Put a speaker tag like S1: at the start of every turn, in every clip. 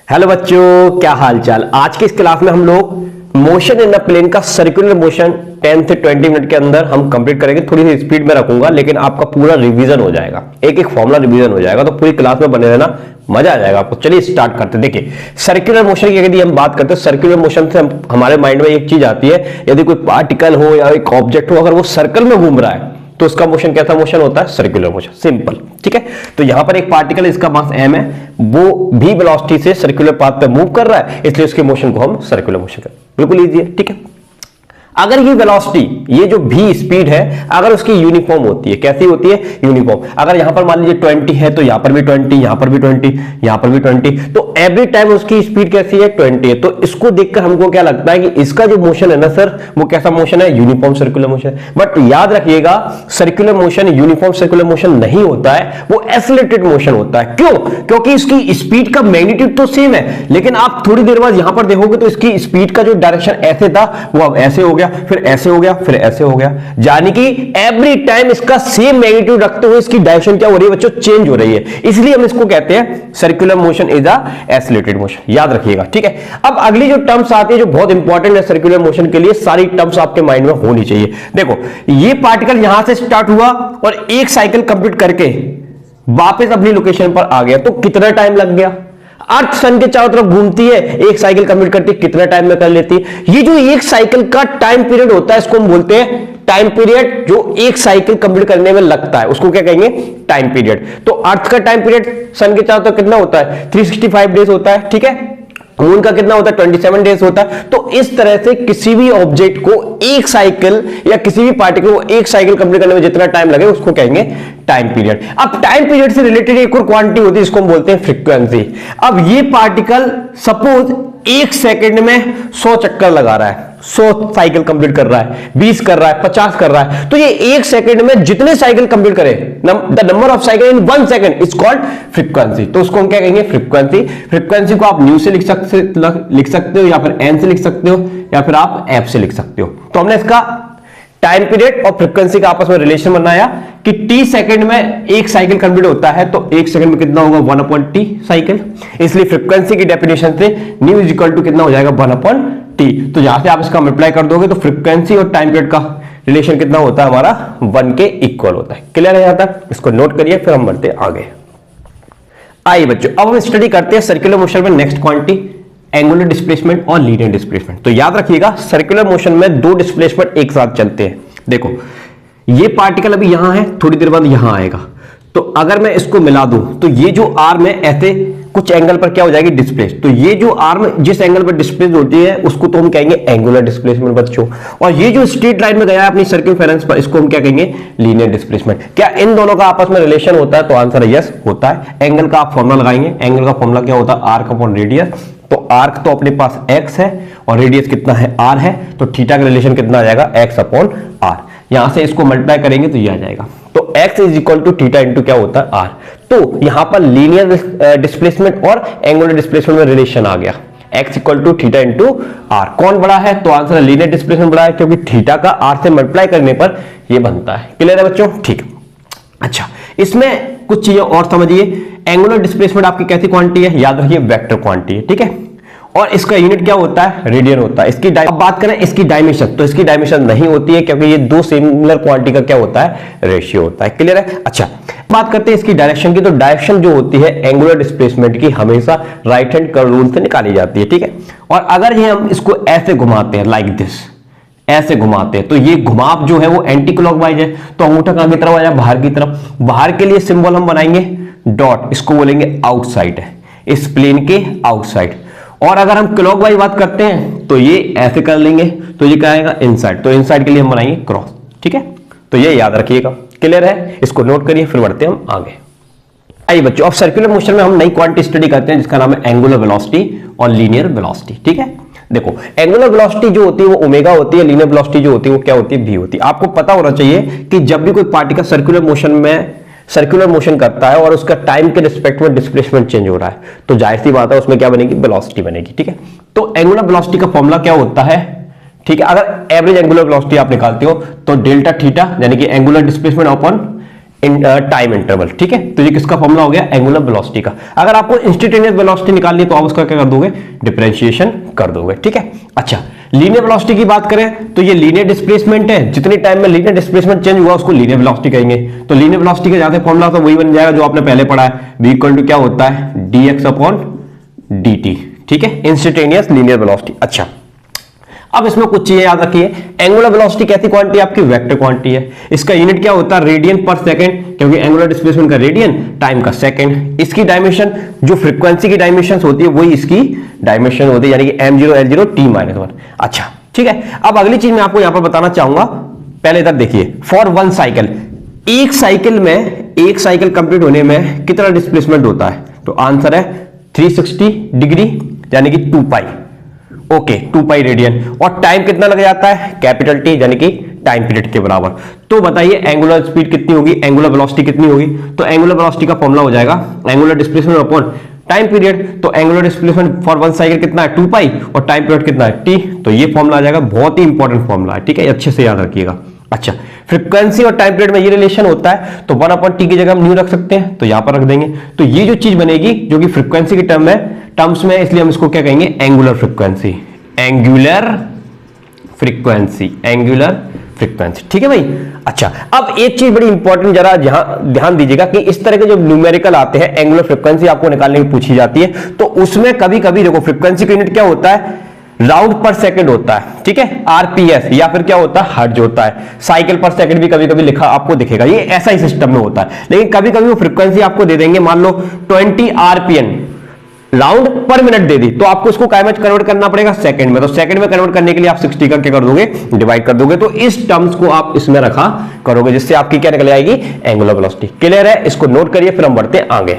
S1: Hello बच्चों, क्या हाल चाल। आज के इस क्लास में हम लोग मोशन इन अ प्लेन का सर्कुलर मोशन 10 से 20 मिनट के अंदर हम कंप्लीट करेंगे। थोड़ी सी स्पीड में रखूंगा लेकिन आपका पूरा रिवीजन हो जाएगा, एक एक फॉर्मूला रिवीजन हो जाएगा, तो पूरी क्लास में बने रहना, मजा आ जाएगा आपको। चलिए स्टार्ट करते हैं। देखिए सर्कुलर मोशन की यदि हम बात करते हैं, सर्कुलर मोशन से हमारे माइंड में एक चीज आती है, यदि कोई पार्टिकल हो या एक ऑब्जेक्ट हो, अगर वो सर्कल में घूम रहा है तो उसका मोशन कैसा मोशन होता है? Circular motion. सिंपल, ठीक है। तो यहां पर एक पार्टिकल, इसका मास m है, वो भी वेलोसिटी से सर्कुलर पाथ पे मूव कर रहा है, इसलिए उसके मोशन को हम सर्कुलर मोशन कहते हैं। बिल्कुल इजी है, ठीक है। अगर ये वेलोसिटी, ये जो v स्पीड है, अगर उसकी यूनिफॉर्म होती है, कैसी होती है? यूनिफॉर्म। अगर यहां पर मान लीजिए 20 है तो यहां पर भी 20, यहां पर भी 20, यहां पर भी 20, तो एवरी टाइम उसकी स्पीड कैसी है? 20 है। तो इसको देखकर हमको क्या लगता है कि इसका जो मोशन है ना सर, वो कैसा मोशन है? Uniform circular motion. बट याद रखिएगा, circular motion uniform circular motion नहीं होता है, वो एक्सेलरेटेड मोशन होता है। क्यों? क्योंकि इसकी स्पीड का मैग्नीट्यूड तो सेम है, लेकिन आप थोड़ी देर बाद यहां पर देखोगे तो इसकी स्पीड का जो डायरेक्शन ऐसे था वो अब ऐसे हो गया, फिर ऐसे हो गया, फिर ऐसे हो गया। यानी कि एवरी टाइम इसका सेम मैग्नीट्यूड रखते हुए इसकी डायरेक्शन क्या हो रही है बच्चों? चेंज हो रही है। इसलिए हम इसको कहते हैं circular motion is a accelerated motion. याद रखिएगा, ठीक है। अब अगली जो टर्म्स आती है जो बहुत इंपॉर्टेंट है सर्कुलर मोशन के लिए, सारी टर्म्स आपके माइंड में होनी चाहिए। देखो, ये पार्टिकल यहां से स्टार्ट हुआ और एक साइकिल कंप्लीट करके वापस अपनी लोकेशन पर आ गया, तो कितना टाइम लग गया? अर्थ सन के चारों तरफ घूमती है, एक साइकिल कंप्लीट करती है, कितना टाइम में कर लेती है? ये जो एक साइकिल का टाइम पीरियड होता है, इसको हम बोलते हैं टाइम पीरियड। जो एक साइकिल कंप्लीट करने में लगता है उसको क्या कहेंगे? Time period. तो अर्थ का टाइम पीरियड सन के चारों तरफ कितना होता है? 365 डेज होता है, ठीक है। मून का कितना होता है? 27 डेज होता है। तो इस तरह से किसी भी ऑब्जेक्ट को एक साइकिल या किसी भी पार्टिकल को एक साइकिल कंप्लीट करने में जितना टाइम लगे उसको कहेंगे टाइम पीरियड। अब टाइम पीरियड से रिलेटेड एक और क्वांटिटी होती है, इसको हम बोलते हैं फ्रीक्वेंसी। अब ये पार्टिकल सपोज एक सेकंड में 100 चक्कर लगा रहा है, 100 साइकिल कंप्लीट कर रहा है, 20 कर रहा है, 50 कर रहा है, तो ये एक सेकंड में जितने साइकिल कंप्लीट करे, the number of cycle in 1 second is called frequency. तो उसको हम क्या कहेंगे? फ्रीक्वेंसी। फ्रीक्वेंसी को आप न्यू से लिख सकते हो या फिर एन से लिख सकते हो या फिर आप एफ से लिख सकते हो। तो हमने इसका टाइम पीरियड और फ्रीक्वेंसी का आपस में रिलेशन बनाया कि t सेकंड में एक साइकिल कंप्लीट होता है, तो एक सेकंड में कितना होगा? 1/t cycle. इसलिए फ्रीक्वेंसी की डेफिनेशन से न्यू इज इक्वल टू कितना हो जाएगा? 1/t। तो यहां से आप इसका मल्टीप्लाई कर दोगे तो फ्रीक्वेंसी और टाइम पीरियड का रिलेशन कितना होता है हमारा? 1 के इक्वल होता है। क्लियर है? यहां तक इसको नोट करिए, फिर हम बढ़ते आगे। आइए बच्चों, अब हम स्टडी करते हैं सर्कुलर मोशन में नेक्स्ट क्वांटिटी, एंगुलर डिस्प्लेसमेंट और लीनियर डिस्प्लेसमेंट। तो याद रखिएगा, सर्कुलर मोशन में दो डिस्प्लेसमेंट एक साथ चलते हैं। देखो, ये पार्टिकल अभी यहां है, थोड़ी देर बाद यहां आएगा, तो अगर मैं इसको मिला दूं तो ये जो आर्म है ऐसे कुछ एंगल पर क्या हो जाएगी? डिस्प्लेस। तो ये जो आर्म जिस एंगल पर डिस्प्लेस होती है उसको तो हम कहेंगे एंगुलर डिस्प्लेसमेंट बच्चों। और ये जो स्ट्रेट लाइन में गया है अपनी सर्कमफेरेंस पर, इसको हम क्या कहेंगे? Linear displacement. क्या इन दोनों का आपस में रिलेशन होता है? तो आंसर है यस, होता है। एंगल का आप फॉर्मूला लगाएंगे, एंगल का फॉर्मूला क्या होता है? Arc upon radius. तो आर्क तो अपने पास x है और रेडियस कितना है? r है, तो थीटा का रिलेशन कितना आ जाएगा? x upon r। यहां से इसको मल्टीप्लाई करेंगे तो ये आ जाएगा। तो x is equal to theta into क्या होता है? r। तो यहां पर लीनियर डिस्प्लेसमेंट और एंगुलर डिस्प्लेसमेंट में रिलेशन आ गया, x equal to theta into r। कौन बड़ा है? तो आंसर लीनियर डिस्प्लेसमेंट बड़ा है, क्योंकि थीटा का r से मल्टीप्लाई करने पर ये बनता है। क्लियर है बच्चों? ठीक। अच्छा, इसमें कुछ चीजें और समझिए। एंगुलर डिस्प्लेसमेंट आपकी कैसी क्वांटिटी है? याद रखिए, वेक्टर क्वांटिटी है, ठीक है। और इसका यूनिट क्या होता है? रेडियन होता है। इसकी अब बात करें इसकी डायमेंशन, तो इसकी डायमेंशन नहीं होती है, क्योंकि ये दो सिमिलर क्वांटिटी का क्या होता है? रेशियो होता है। क्लियर है? अच्छा, बात करते हैं इसकी डायरेक्शन की। तो डायरेक्शन जो होती है एंगुलर डिस्प्लेसमेंट की, हमेशा राइट हैंड कर्व रूल से निकाली जाती है, ठीक है। और अगर ये हम इसको ऐसे घुमाते हैं, लाइक दिस, ऐसे घुमाते हैं, तो ये घुमाव जो है वो एंटी क्लॉकवाइज है, तो अंगूठा कहां की तरफ आ जाए? बाहर की तरफ। बाहर के लिए सिंबल हम बनाएंगे डॉट, इसको बोलेंगे आउटसाइड है, इस प्लेन के आउटसाइड। और अगर हम क्लॉकवाइज बात करते हैं तो ये ऐसे कर लेंगे, तो ये क्या आएगा? इनसाइड। तो इनसाइड के लिए हम बनाएंगे क्रॉस, ठीक है। तो ये याद रखिएगा। क्लियर है? इसको नोट करिए, फिर बढ़ते हैं हम आगे। आइए बच्चों, अब सर्कुलर मोशन में हम नई क्वांटिटी स्टडी करते हैं जिसका नाम है एंगुलर वेलोसिटी और लीनियर वेलोसिटी, ठीक है। देखो, एंगुलर वेलोसिटी जो होती है वो ओमेगा होती है, लीनियर वेलोसिटी जो होती है वो क्या होती है? v होती है। आपको पता होना चाहिए कि जब भी कोई पार्टिकल सर्कुलर मोशन करता है और उसका टाइम के रिस्पेक्ट में डिस्प्लेसमेंट चेंज हो रहा है, तो जाहिर सी बात है उसमें क्या बनेगी? वेलोसिटी बनेगी, ठीक है। तो एंगुलर वेलोसिटी का फॉर्मूला क्या होता है? ठीक है, अगर एवरेज एंगुलर वेलोसिटी आप निकालते हो तो डेल्टा थीटा, यानी कि angular displacement upon time interval. ठीक है, तो ये किसका फॉर्मूला हो गया? एंगुलर वेलोसिटी का। अगर आपको इंस्टेंटेनियस वेलोसिटी निकालनी है तो आप उसका क्या कर दोगे? डिफरेंशिएशन कर दोगे। ठीक है, अच्छा लीनियर वेलोसिटी की बात करें तो ये लीनियर डिस्प्लेसमेंट है, जितने टाइम में लीनियर डिस्प्लेसमेंट चेंज हुआ उसको लीनियर वेलोसिटी कहेंगे। तो लीनियर वेलोसिटी का ज्यादा फॉर्मूला तो वही बन जाएगा जो आपने पहले पढ़ा है, v इक्वल टू क्या होता है? dx upon dt। ठीक है, इंस्टेंटेनियस लीनियर वेलोसिटी। अच्छा अब इसमें कुछ चीजें याद रखिए। एंगुलर वेलोसिटी कैसी क्वांटिटी? आपकी वेक्टर क्वांटिटी है। इसका यूनिट क्या होता है? रेडियन पर सेकंड, क्योंकि एंगुलर डिस्प्लेसमेंट का रेडियन, टाइम का सेकंड। इसकी डायमेंशन जो फ्रीक्वेंसी की डायमेंशन होती है वही इसकी डायमेंशन होती है, यानी कि m0 L0 t-1। अच्छा ठीक है, अब अगली चीज मैं आपको यहां पर बताना चाहूंगा। पहले इधर देखिए, फॉर वन साइकिल, एक साइकिल कंप्लीट होने में कितना डिस्प्लेसमेंट होता है? तो आंसर है 360 डिग्री, यानी कि 2 पाई। Okay, 2 pi radian. और टाइम कितना लग जाता है? कैपिटल टी, यानी कि टाइम पीरियड के बराबर। तो बताइए एंगुलर स्पीड कितनी होगी, एंगुलर वेलोसिटी कितनी होगी? तो एंगुलर वेलोसिटी का फॉर्मूला हो जाएगा angular displacement upon time period. तो angular displacement for one cycle कितना है? 2 पाई, और टाइम पीरियड कितना है? टी। तो ये फॉर्मूला आ जाएगा, बहुत ही इंपॉर्टेंट फॉर्मूला है। ठीक है, अच्छे से याद रखिएगा। अच्छा, फ्रीक्वेंसी और टाइम पीरियड में ये रिलेशन होता है, तो 1/t की जगह हम न्यू रख सकते हैं, तो यहां पर रख देंगे। तो ये जो चीज बनेगी जो कि फ्रीक्वेंसी के टर्म्स में, इसलिए हम इसको क्या कहेंगे? Angular frequency. Angular frequency. ठीक है भाई। अच्छा, अब एक चीज बड़ी इंपॉर्टेंट जरा जहां ध्यान दीजिएगा कि इस तरह के जो न्यूमेरिकल आते हैं, एंगुलर फ्रीक्वेंसी आपको निकालने की पूछी जाती है, तो उसमें कभी कभी देखो फ्रीक्वेंसी का यूनिट क्या होता है? राउंड पर सेकंड होता है। ठीक है, आरपीएस, या फिर क्या होता है? हर्ट्ज होता है। साइकिल पर सेकंड भी कभी कभी लिखा आपको दिखेगा, ये ऐसा ही सिस्टम में होता है। लेकिन कभी कभी वो फ्रीक्वेंसी आपको दे देंगे, मान लो 20 आरपीएम राउंड पर मिनट दे दी, तो आपको उसको काय में कन्वर्ट करना पड़ेगा? सेकंड में। तो सेकंड में कन्वर्ट करने के लिए आप 60 का क्या कर दोगे? डिवाइड कर दोगे। तो इस टर्म्स को आप इसमें रखा करोगे, जिससे आपकी क्या निकल आएगी? Angular velocity. क्लियर है? इसको नोट करिए, फिर हम बढ़ते हैं आगे।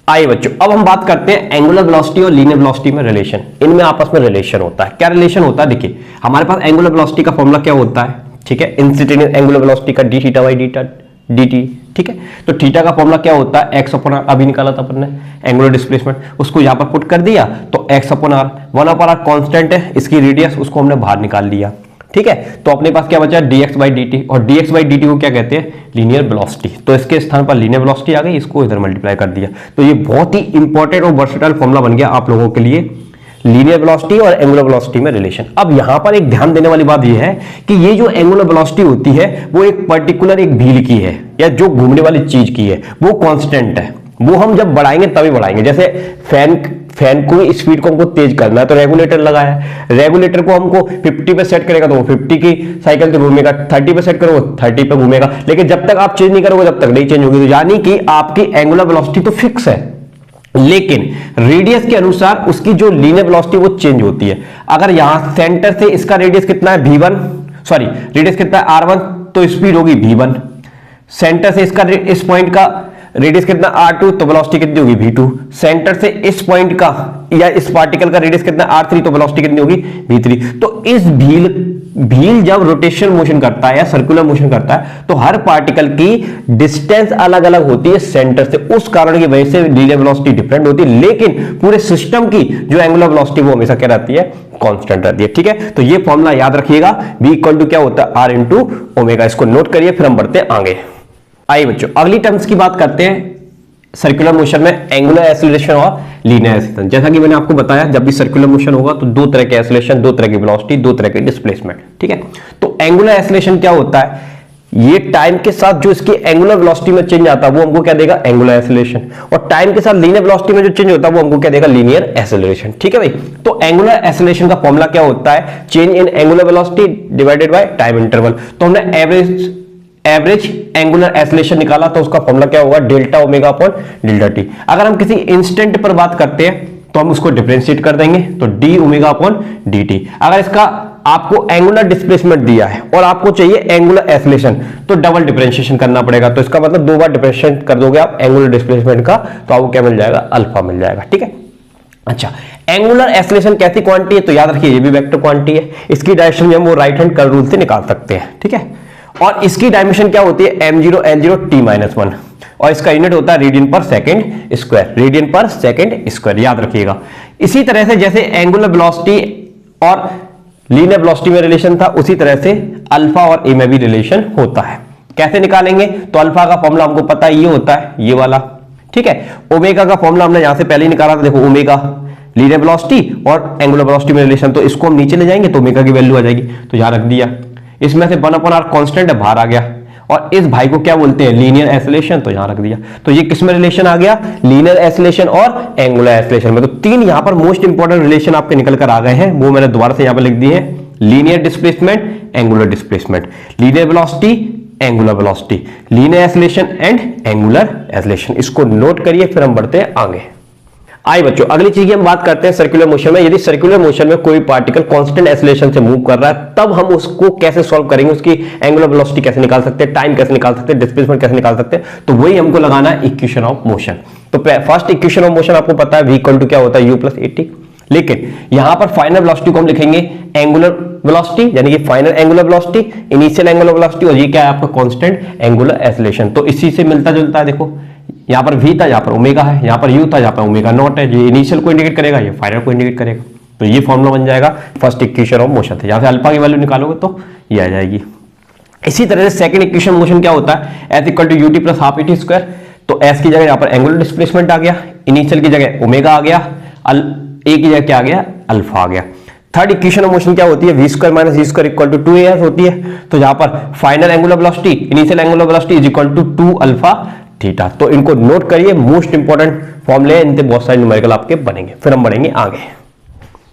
S1: आइए बच्चों, अब हम बात करते हैं एंगुलर वेलोसिटी और लीनियर वेलोसिटी में रिलेशन। इनमें आपस में रिलेशन होता है। क्या रिलेशन होता है? देखिए, हमारे पास एंगुलर वेलोसिटी का फॉर्मूला क्या होता है? ठीक है, इंस्टेंटेनियस एंगुलर वेलोसिटी का d थीटा बाई dt। ठीक है, तो थीटा का फॉर्मूला क्या होता है? x upon r. अभी निकाला था अपन ने एंगुलर डिस्प्लेसमेंट, उसको यहां पर पुट कर दिया, तो x upon are, 1/r constant है, इसकी रेडियस, उसको हमने बाहर निकाल लिया। ठीक है, तो अपने पास क्या बचा? dx by dt। और dx बाई dt को क्या कहते हैं? Linear velocity. तो इसके स्थान पर लीनियर वेलोसिटी आ गई, इसको इधर मल्टीप्लाई कर दिया। तो ये बहुत ही इंपॉर्टेंट और वर्सेटाइल फॉर्मूला बन गया आप लोगों के लिए, लीनियर वेलोसिटी और एंगुलर वेलोसिटी में रिलेशन। अब यहां पर एक ध्यान देने वाली बात यह है कि ये जो एंगुलर वेलोसिटी होती है वो एक पर्टिकुलर एक व्हील की है, या जो घूमने वाली चीज की है, वो कांस्टेंट है। वो हम जब बढ़ाएंगे तभी बढ़ाएंगे। जैसे फैन को स्पीड को हमको तेज करना है तो रेगुलेटर लगाया है, रेगुलेटर को हमको 50 पे सेट करेगा तो वो 50 की साइकिल से घूमेगा, 30 पे सेट करोगे 30 पे घूमेगा। लेकिन जब तक आप चेंज नहीं करोगे तब तक नहीं चेंज होगी। तो यानी कि आपकी एंगुलर वेलोसिटी तो फिक्स है, लेकिन रेडियस के अनुसार उसकी जो लीनियर वेलोसिटी वो चेंज होती है। अगर यहां सेंटर से इसका रेडियस कितना है? v1, सॉरी रेडियस कितना है? r1, तो स्पीड होगी v1। सेंटर से इसका इस पॉइंट का रेडियस कितना? r2, तो वेलोसिटी कितनी होगी? v2। सेंटर से इस पॉइंट का या इस पार्टिकल का रेडियस कितना? r3, तो वेलोसिटी कितनी होगी? v3। तो इस व्हील जब रोटेशन मोशन करता है या सर्कुलर मोशन करता है तो हर पार्टिकल की डिस्टेंस अलग अलग होती है सेंटर से, उस कारण की वजह से लीनियर वेलोसिटी डिफरेंट होती है। लेकिन पूरे सिस्टम की जो एंगुलर वेलोसिटी वो हमेशा क्या रहती है? कांस्टेंट रहती है। ठीक है, तो ये फॉर्मूला याद रखिएगा, v इक्वल टू क्या होता है? r into omega. इसको नोट करिए, फिर हम बढ़ते हैं आगे। आइए बच्चों, अगली टर्म्स की बात करते हैं सर्कुलर मोशन में, एंगुलर एक्सीलरेशन और लीनियर एक्सीलरेशन। जैसा कि मैंने आपको बताया, जब भी सर्कुलर मोशन होगा तो दो तरह के एक्सीलरेशन, दो तरह की वेलोसिटी, दो तरह के डिस्प्लेसमेंट। ठीक है, तो एंगुलर एक्सीलरेशन क्या होता है? ये टाइम के साथ जो इसकी एंगुलर वेलोसिटी में चेंज आता है वो हमको क्या देगा? Angular acceleration. और टाइम के साथ लीनियर वेलोसिटी में जो चेंज होता है वो हमको क्या देगा? Linear acceleration. ठीक है भाई, तो एंगुलर एक्सीलरेशन का फॉर्मूला क्या होता है? Change in angular velocity divided by time interval. तो हमने एवरेज एंगुलर एक्सीलरेशन निकाला, तो उसका फॉर्मूला क्या होगा? Delta omega upon delta T. अगर हम किसी इंस्टेंट पर बात करते हैं तो हम उसको डिफरेंशिएट कर देंगे, तो D omega upon D T. अगर इसका आपको एंगुलर डिस्प्लेसमेंट दिया है और आपको चाहिए एंगुलर एक्सीलरेशन, तो डबल डिफरेंशिएशन करना पड़ेगा। तो इसका मतलब 2 बार डिफरेंशिएट कर दोगे आप एंगुलर डिस्प्लेसमेंट का, तो आपको क्या मिल जाएगा? अल्फा मिल जाएगा। ठीक है, अच्छा एंगुलर एक्सीलरेशन कैसी क्वांटिटी है? तो याद रखिए ये भी वेक्टर क्वांटिटी है। इसकी डायरेक्शन हम वो राइट हैंड कर्व रूल से निकाल सकते हैं। ठीक है, और इसकी डायमेंशन क्या होती है? m0 L0 t-1, और इसका यूनिट होता है रेडियन पर सेकंड स्क्वायर, रेडियन पर सेकंड स्क्वायर, याद रखिएगा। इसी तरह से जैसे एंगुलर वेलोसिटी और लीनियर वेलोसिटी में रिलेशन था, उसी तरह से अल्फा और ए में भी रिलेशन होता है। कैसे निकालेंगे? तो अल्फा का फॉर्मूला हमको पता है, ये होता है ये वाला, ठीक है। ओमेगा का फॉर्मूला हमने यहां से पहले ही निकाला था, देखो ओमेगा लीनियर वेलोसिटी और एंगुलर वेलोसिटी में रिलेशन, तो इसको हम नीचे ले जाएंगे तो ओमेगा की वैल्यू आ जाएगी, तो यहां रख दिया। इसमें से 1/r कांस्टेंट है, बाहर आ गया, और इस भाई को क्या बोलते हैं? लीनियर एसिलेशन, तो यहां रख दिया। तो ये किस में रिलेशन आ गया? लीनियर एसिलेशन और एंगुलर एसिलेशन में। तो तीन यहां पर मोस्ट इंपॉर्टेंट रिलेशन आपके निकल कर आ गए हैं, वो मैंने दोबारा से यहां पर लिख दिए हैं। Linear displacement, angular displacement, linear velocity, angular velocity, linear acceleration and angular acceleration. इसको नोट करिए, फिर हम बढ़ते हैं आगे। आइए बच्चों, अगली चीज की हम बात करते हैं सर्कुलर मोशन में। यदि सर्कुलर मोशन में कोई पार्टिकल कांस्टेंट एक्सीलरेशन से मूव कर रहा है, तब हम उसको कैसे सॉल्व करेंगे, उसकी एंगुलर वेलोसिटी कैसे निकाल सकते हैं, टाइम कैसे निकाल सकते हैं, डिस्प्लेसमेंट कैसे निकाल सकते हैं, तो वही हमको लगाना है इक्वेशन ऑफ मोशन। तो फर्स्ट इक्वेशन ऑफ मोशन आपको पता है, v इक्वल टू क्या होता है, u प्लस at। लेकिन यहां पर फाइनल वेलोसिटी को हम लिखेंगे एंगुलर वेलोसिटी, यानी कि final angular velocity, initial angular velocity, और ये क्या है आपका कांस्टेंट एंगुलर एक्सीलरेशन। तो इसी से मिलता जुलता है, देखो यहां पर v था, यहां पर ओमेगा है, यहां पर u था, यहां पर ओमेगा नॉट है। ये इनिशियल को इंडिकेट करेगा, ये फाइनल को इंडिकेट करेगा। तो ये फॉर्मूला बन जाएगा फर्स्ट इक्वेशन ऑफ मोशन से। यहां से अल्फा की वैल्यू निकालोगे तो ये आ जाएगी। इसी तरह से सेकंड इक्वेशन मोशन क्या होता है, s equal to ut plus half at square. तो s की जगह यहां पर एंगुलर डिस्प्लेसमेंट आ गया, इनिशियल की जगह ओमेगा आ गया, a की जगह क्या आ गया, अल्फा आ गया। थर्ड इक्वेशन ऑफ मोशन क्या होती है, v square minus g square equal to 2as होती है। तो यहां पर final angular velocity, initial angular velocity is equal to 2 alpha theta. तो इनको नोट करिए, मोस्ट इंपॉर्टेंट फॉर्मूले, इनसे बहुत सारे न्यूमेरिकल आपके बनेंगे। फिर हम बढ़ेंगे आगे।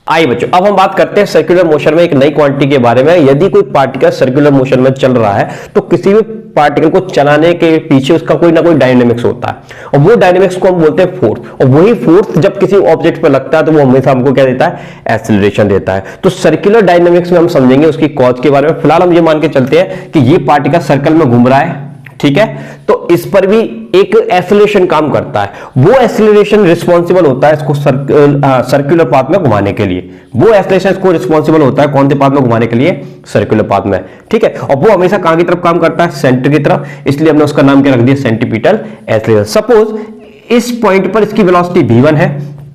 S1: आइए बच्चों, अब हम बात करते हैं सर्कुलर मोशन में एक नई क्वांटिटी के बारे में। यदि कोई पार्टिकल सर्कुलर मोशन में चल रहा है, तो किसी भी पार्टिकल को चलाने के पीछे उसका कोई ना कोई डायनेमिक्स होता है, और वो डायनेमिक्स को हम बोलते हैं फोर्स। और वही फोर्स जब किसी ऑब्जेक्ट पर लगता है तो वो हमेशा हमको क्या देता है, एक्सीलरेशन देता है। तो सर्कुलर डायनेमिक्स में हम समझेंगे उसकी कॉज के बारे में। फिलहाल हम ये मान के चलते हैं कि ये पार्टिकल सर्कल में घूम रहा है, ठीक है, तो इस पर भी एक एक्सीलरेशन काम करता है। वो एक्सीलरेशन रिस्पॉन्सिबल होता है इसको सर्कुलर पाथ में घुमाने के लिए। वो एक्सीलरेशन इसको रिस्पॉन्सिबल होता है कौन से पाथ में घुमाने के लिए, सर्कुलर पाथ में, ठीक है। और वो हमेशा कहां की तरफ काम करता है, सेंटर की तरफ, इसलिए हमने उसका नाम क्या रख दिया, सेंटीपिटल एक्सीलरेशन। सपोज इस पॉइंट पर इसकी वेलोसिटी v1 है,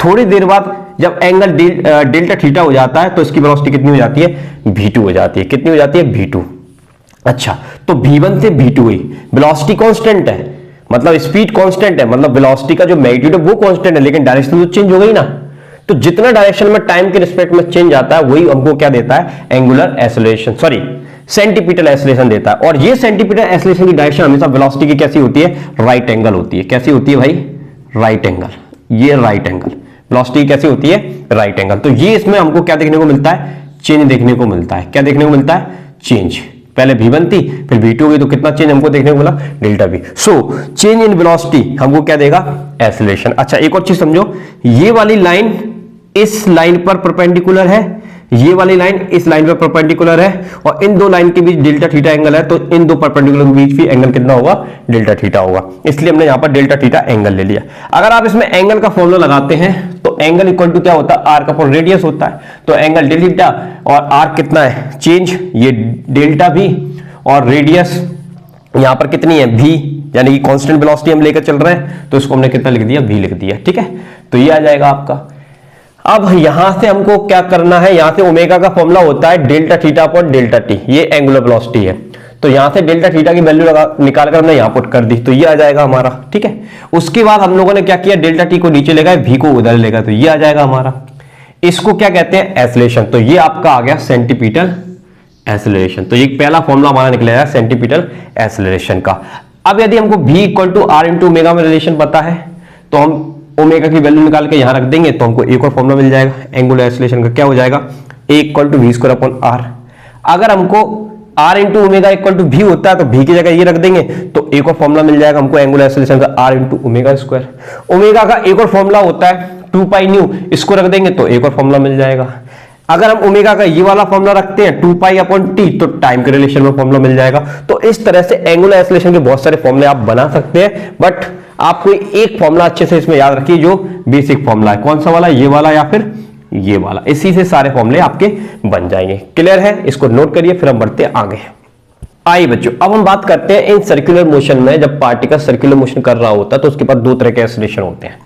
S1: थोड़ी देर बाद जब एंगल डेल्टा थीटा हो जाता है तो इसकी वेलोसिटी कितनी हो जाती है, v2 हो जाती है। कितनी हो जाती है, v2। अच्छा, तो v1 से v2 हुई, वेलोसिटी कांस्टेंट है, मतलब स्पीड कांस्टेंट है, मतलब वेलोसिटी का जो मैग्नीट्यूड है वो कांस्टेंट है, लेकिन डायरेक्शन तो चेंज हो गई ना। तो जितना डायरेक्शन में टाइम के रिस्पेक्ट में चेंज आता है, वही हमको क्या देता है, angular acceleration, sorry centripetal acceleration देता है। और ये सेंटीपिटल एक्सीलरेशन की डायरेक्शन हमेशा वेलोसिटी की कैसी होती है, राइट एंगल होती है। कैसी होती है भाई, राइट एंगल। ये राइट एंगल वेलोसिटी कैसी होती है, राइट एंगल। तो ये इसमें हमको क्या देखने को मिलता है, चेंज देखने को मिलता है। क्या देखने को मिलता है, चेंज। पहले v1 थी, फिर v2 हुई, तो कितना चेंज हमको देखने को मिला, delta v। So change in velocity हमको क्या देगा, एक्सीलरेशन। अच्छा, एक और चीज समझो, ये वाली लाइन इस लाइन पर परपेंडिकुलर है, ये वाली लाइन इस लाइन पर परपेंडिकुलर है, और इन दो लाइन के बीच डेल्टा थीटा एंगल है, तो इन दो परपेंडिकुलर के बीच भी एंगल कितना होगा, डेल्टा थीटा होगा। इसलिए हमने यहां पर डेल्टा थीटा एंगल ले लिया। अगर आप इसमें एंगल का फॉर्मूला लगाते हैं तो एंगल इक्वल टू क्या होता है, आर का अपॉन रेडियस होता है। तो एंगल डेल्टा थीटा, और आर कितना है, चेंज, ये डेल्टा भी, और रेडियस यहां पर कितनी है, v, यानी कि कांस्टेंट वेलोसिटी हम लेकर चल रहे हैं, तो इसको हमने कितना लिख दिया, v लिख दिया, ठीक है। तो ये आ जाएगा आपका। अब यहां से हमको क्या करना है, यहां से ओमेगा का फॉर्मूला होता है delta theta upon delta T, ये एंगुलर वेलोसिटी है। तो यहां से डेल्टा थीटा की वैल्यू निकालकर हमने यहां पुट कर दी, तो ये आ जाएगा हमारा, ठीक है। उसके बाद हम लोगों ने क्या किया, डेल्टा टी को नीचे ले गए, v को उधर लेगा, तो ये आ जाएगा हमारा। इसको क्या कहते हैं, एक्सीलरेशन। तो ये आपका आ गया सेंटीपिटल एक्सीलरेशन। तो ये पहला फॉर्मूला हमारा निकलेगा सेंटीपिटल एक्सीलरेशन का। अब यदि हमको v equal to r into omega में रिलेशन पता है, तो हम ओमेगा की वैल्यू निकाल के यहां रख देंगे, तो हमको एक और फॉर्मूला मिल जाएगा एंगुलर एक्सीलरेशन का। क्या हो जाएगा, a equal to v square upon r। अगर हमको r into omega equal to v होता है, तो v की जगह ये रख देंगे, तो एक और फॉर्मूला मिल जाएगा हमको एंगुलर एक्सीलरेशन का, r into omega square. Omega का एक और फॉर्मूला होता है 2 पाई न्यू, इसको रख देंगे तो एक और फॉर्मूला मिल जाएगा। अगर हम ओमेगा का ये वाला फॉर्मूला रखते हैं 2 पाई अपॉन टी, तो टाइम के रिलेशन में फॉर्मूला मिल जाएगा। तो इस तरह से एंगुलर एक्सीलरेशन के बहुत सारे फॉर्मूले आप बना सकते हैं, बट आप कोई एक फॉर्मूला अच्छे से इसमें याद रखिए, जो बेसिक फॉर्मूला है। कौन सा वाला, ये वाला या फिर ये वाला, इसी से सारे फॉर्मूले आपके बन जाएंगे। क्लियर है, इसको नोट करिए, फिर हम बढ़ते हैं आगे। आइए बच्चों, अब हम बात करते हैं इन सर्कुलर मोशन में। जब पार्टिकल सर्कुलर मोशन कर रहा होता है तो उसके पास दो तरह के एक्सीलरेशन होते हैं।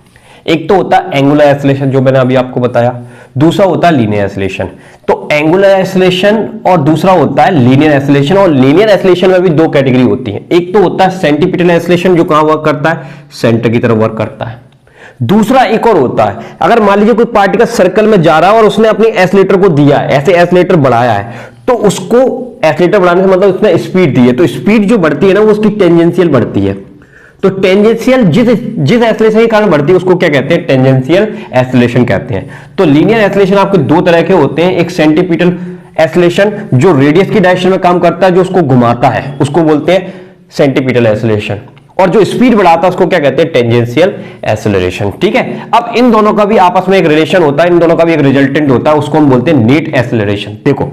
S1: एक तो होता है एंगुलर एक्सीलरेशन, जो मैंने अभी आपको बताया। दूसरा होता है लीनियर एसिलेशन। तो एंगुलर एसिलेशन और दूसरा होता है लीनियर एसिलेशन। और लीनियर एसिलेशन में भी दो कैटेगरी होती है, एक तो होता है सेंटीपिटल एसिलेशन जो कहां वर्क करता है, सेंटर की तरफ वर्क करता है। दूसरा एक और होता है, अगर मान लीजिए कोई पार्टिकल सर्कल में जा रहा है और उसने अपनी एसिलेटर को दिया है, ऐसे एसिलेटर बढ़ाया है, तो उसको एसिलेटर बढ़ाने से मतलब उसने स्पीड दी है, तो स्पीड जो बढ़ती है ना वो उसकी टेंजेंशियल बढ़ती है। तो टेंजेंशियल जिस एसिलेशन के कारण बढ़ती है उसको क्या कहते हैं, टेंजेंशियल एसिलेशन कहते हैं। तो लीनियर एसिलेशन आपके दो तरह के होते हैं, एक सेंटीपिटल एसिलेशन जो रेडियस की डायरेक्शन में काम करता है, जो उसको घुमाता है उसको बोलते हैं सेंटीपिटल एसिलेशन, और जो स्पीड बढ़ाता है उसको क्या कहते हैं, टेंजेंशियल एसिलरेशन। ठीक है, अब इन दोनों का भी आपस में एक रिलेशन होता है, इन दोनों का भी एक रिजल्टेंट होता है, उसको हम बोलते हैं नेट एसिलरेशन। देखो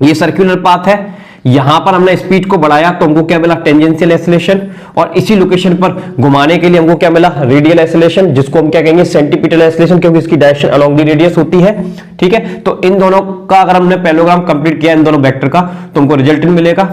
S1: ये सर्कुलर पाथ है, यहां पर हमने स्पीड को बढ़ाया तो हमको क्या मिला, टेंजेंशियल एसिलेशन, और इसी लोकेशन पर घुमाने के लिए हमको क्या मिला, रेडियल एसिलेशन, जिसको हम क्या कहेंगे, सेंटीपिटल एसिलेशन, क्योंकि इसकी डायरेक्शन अलोंग द रेडियस होती है। ठीक है, तो इन दोनों का अगर हमने पैरेललोग्राम कंप्लीट किया इन दोनों वेक्टर का तो हमको रिजल्टेंट मिलेगा,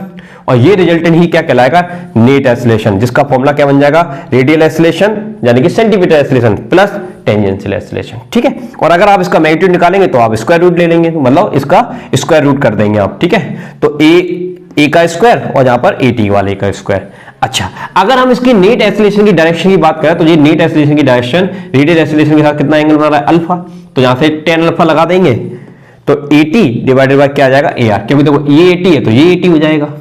S1: और ये रिजल्टेंट ही क्या कहलाएगा, नेट एसिलेशन, जिसका फॉर्मूला क्या बन जाएगा, रेडियल एसिलेशन यानी कि centimetre acceleration plus tangential acceleration. ठीक है, और अगर आप इसका मैग्नीट्यूड निकालेंगे तो आप स्क्वायर रूट ले लेंगे, मतलब इसका स्क्वायर रूट कर देंगे आप। ठीक है, तो ए का स्क्वायर और यहां पर ए टी वाले का स्क्वायर। अच्छा, अगर हम इसकी नेट एसिलेशन की डायरेक्शन की बात करें तो ये नेट एसिलेशन की डायरेक्शन रेडियल एसिलेशन के साथ कितना एंगल बना रहा है, अल्फा, तो यहां से tan अल्फा लगा देंगे तो AT डिवाइडेड बाय क्या आ जाएगा, AR, क्योंकि देखो ये AT है तो ये AT हो जाएगा,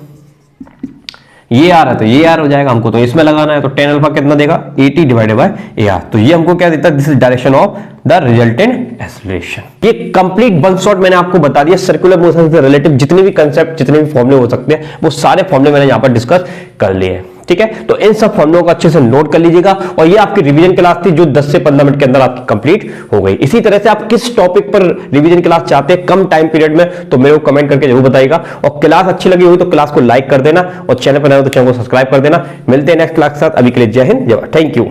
S1: ये आ रहा है तो ये आर हो जाएगा, हमको तो इसमें लगाना है, तो tan अल्फा कितना देगा, AT डिवाइडेड बाय AR। तो ये हमको क्या देता है, this is direction of the resultant acceleration. ये कंप्लीट वन शॉट मैंने आपको बता दिया, सर्कुलर मोशन से रिलेटेड जितने भी कंसेप्ट, जितने भी फॉर्मूले हो सकते हैं वो सारे फॉर्मूले मैंने यहां पर डिस्कस कर लिए हैं। ठीक है, तो इन सब फॉर्मूलों को अच्छे से नोट कर लीजिएगा, और ये आपकी रिवीजन क्लास थी जो 10 से 15 मिनट के अंदर आपकी कंप्लीट हो गई। इसी तरह से आप किस टॉपिक पर रिवीजन क्लास चाहते हैं कम टाइम पीरियड में, तो मेरे को कमेंट करके जरूर बताइएगा, और क्लास अच्छी लगी हुई तो क्लास को लाइक कर देना, और चैनल पर नए हो तो चैनल को सब्सक्राइब कर देना। मिलते हैं नेक्स्ट क्लास के साथ, अभी के लिए जय हिंद, जय भारत, थैंक यू।